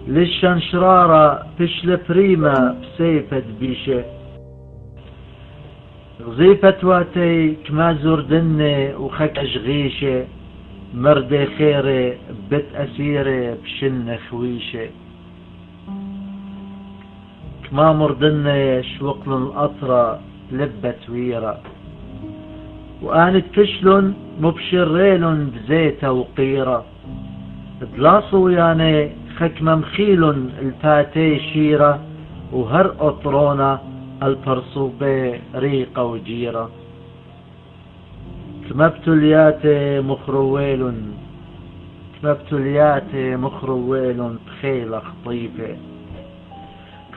للشنشرارة بشل بريمة بسيفة بيشة غزيفة واتي كما زردني وخك أشغيشة مرد خيري بت أسيري بشن خويشة كما مردني شوقل الأطرة لبت ويرة وآنت فشل مبشرين بزيتة وقيرة بلاصو يعني خك ممخيل الفاتي شيرة وهر أطرونة البرصوبة ريقة وجيرة كمبتلياتي مخرويل كمبتلياتي مخرويل بخيلة خطيفة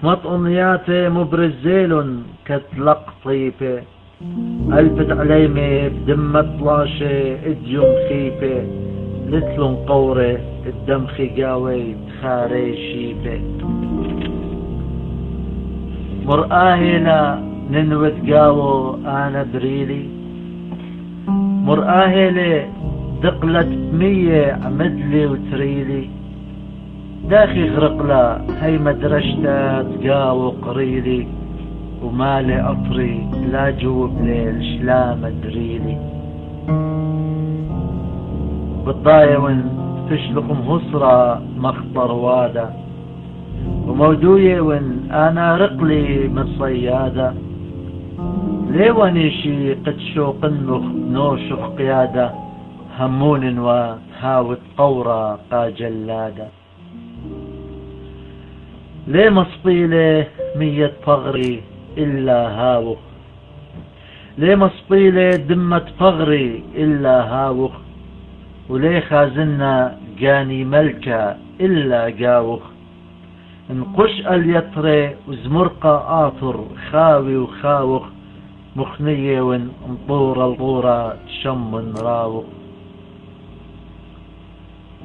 كمطقنياتي مبرزيل كتلق طيفة ألفت عليمي بدمة طلاشة اديوم خيفة لتلون قورة الدم خيقاوي تخاري شيفة مرآهنا ننوت قاوو أنا بريلي مرآهلي دقلت بمية عمدلي وتريلي داخي غرقلا هي مدرشتا تقاوو قريلي ومالي أطري لا جوب ليل شلا مدريلي بالضايون تشلقم هصرة مخطر وادا ومودوية وين أنا رقلي من صيادة ليوانيشي قد شوق النخ نوشخ قيادة همون وهاوت قورة قا جلادة ليه مصطيلة مية فغري إلا هاوخ ليه مصطيلة دمة فغري إلا هاوخ وليه خازنا جاني ملكة إلا قاوخ انقش اليطري وزمرقة آطر خاوي وخاوخ مخنية وانطورة الطورة تشم راوخ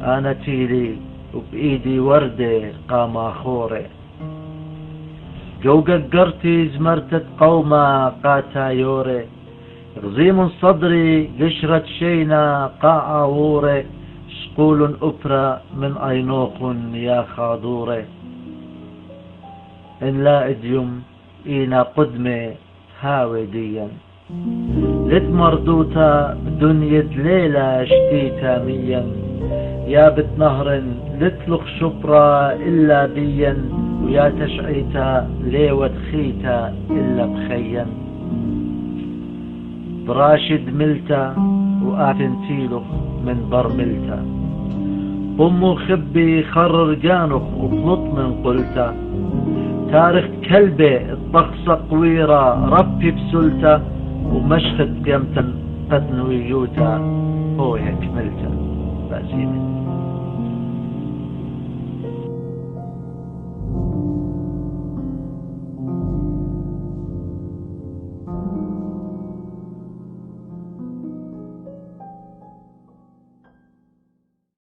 أنا تيلي وبإيدي وردة قاماخورة جو قرتي زمرتت قومة قاتا يوري غزيم صدري قشرة شينا قاع ووري شقول أبرة من أينوق يا خاضوري إن لا إديم إينا قدمي هاوي ديا لت مردوتا بدنيا ليلة شتيتا ميا يا بت نهر لتلخ شبرا إلا بيا ويا تشعيتا ليوة خيتا إلا بخيا براشد ملتا وآفنتيلخ من برملتا أمو خبي خرر جانخ وبلط من قلتا تاريخ كلبي الطقسة قويرة ربي بسلتا ومشخد قيمتا قتنويوتا هو يكملتا بازيمن